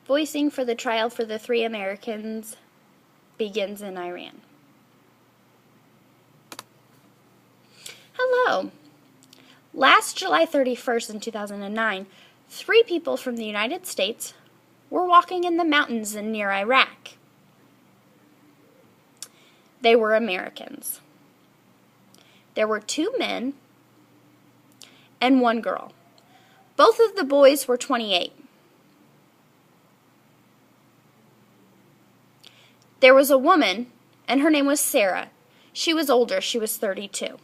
Voicing for the trial for the 3 Americans begins in Iran. Hello. Last July 31st in 2009, 3 people from the United States were walking in the mountains near Iraq. They were Americans. There were 2 men and 1 girl. Both of the boys were 28. There was a woman, and her name was Sarah. She was older. She was 32.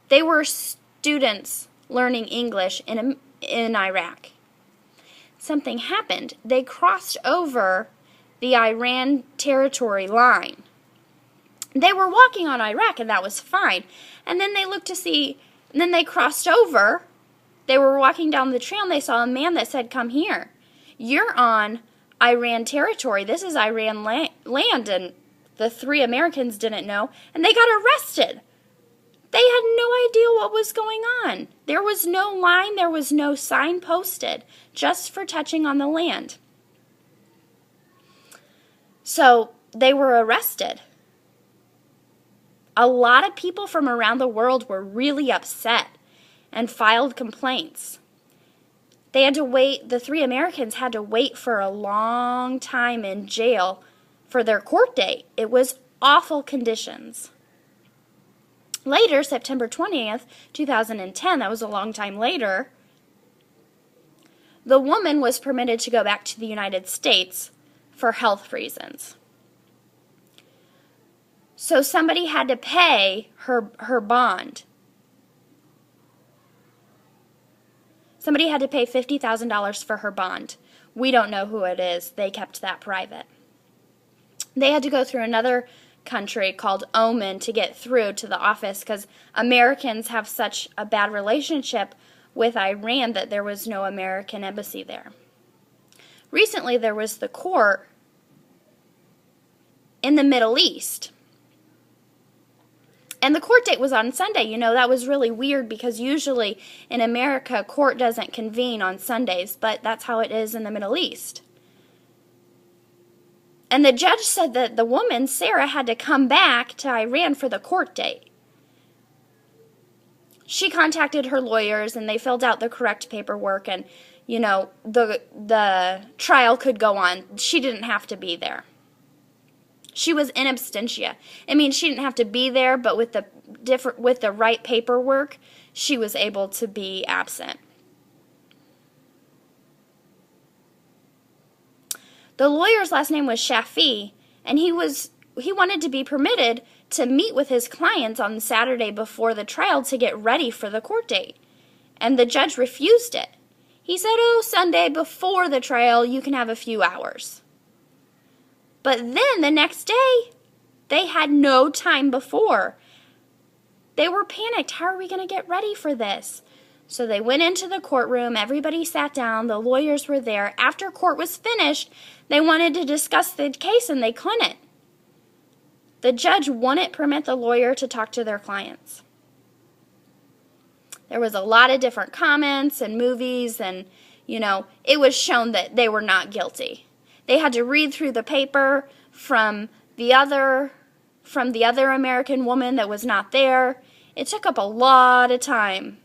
They were students learning English in Iraq. Something happened. They crossed over the Iran territory line. They were walking on Iraq, and that was fine. And then they looked to see, and then they crossed over. They were walking down the trail, and they saw a man that said, "Come here. You're on Iran territory. This is Iran land." And the 3 Americans didn't know, and they got arrested. They had no idea what was going on. There was no line, there was no sign posted, just for touching on the land. So they were arrested. A lot of people from around the world were really upset and filed complaints. They had to wait, the 3 Americans had to wait for a long time in jail for their court date. It was awful conditions. Later, September 20th, 2010, that was a long time later, the woman was permitted to go back to the United States for health reasons. So somebody had to pay her bond. Somebody had to pay $50,000 for her bond. We don't know who it is. They kept that private. They had to go through another country called Oman to get through to the office because Americans have such a bad relationship with Iran that there was no American embassy there. Recently, there was the court in the Middle East. And the court date was on Sunday. You know, that was really weird because usually in America, court doesn't convene on Sundays, but that's how it is in the Middle East. And the judge said that the woman, Sarah, had to come back to Iran for the court date. She contacted her lawyers and they filled out the correct paperwork and, you know, the trial could go on. She didn't have to be there. She was in absentia. I mean, she didn't have to be there, but with the right paperwork, she was able to be absent. The lawyer's last name was Shafi, and he wanted to be permitted to meet with his clients on the Saturday before the trial to get ready for the court date. And the judge refused it. He said, "Oh, Sunday before the trial, you can have a few hours." But then the next day, they had no time before. They were panicked. How are we going to get ready for this? So they went into the courtroom. Everybody sat down. The lawyers were there. After court was finished, they wanted to discuss the case, and they couldn't. The judge wouldn't permit the lawyer to talk to their clients. There was a lot of different comments and movies, and, you know, it was shown that they were not guilty. They had to read through the paper from the other American woman that was not there. It took up a lot of time.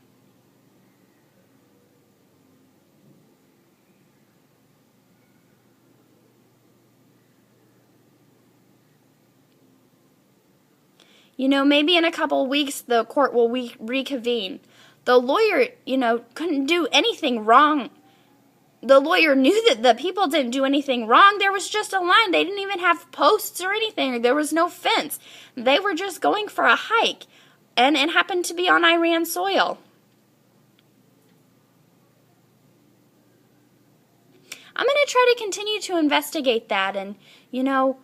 You know, maybe in a couple weeks the court will reconvene. The lawyer, you know, couldn't do anything wrong. The lawyer knew that the people didn't do anything wrong. There was just a line. They didn't even have posts or anything. There was no fence. They were just going for a hike, and it happened to be on Iran soil. I'm going to try to continue to investigate that, and, you know,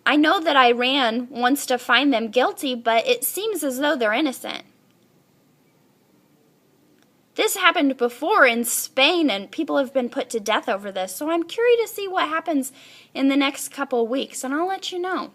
I know that Iran wants to find them guilty, but it seems as though they're innocent. This happened before in Spain, and people have been put to death over this. So I'm curious to see what happens in the next couple of weeks, and I'll let you know.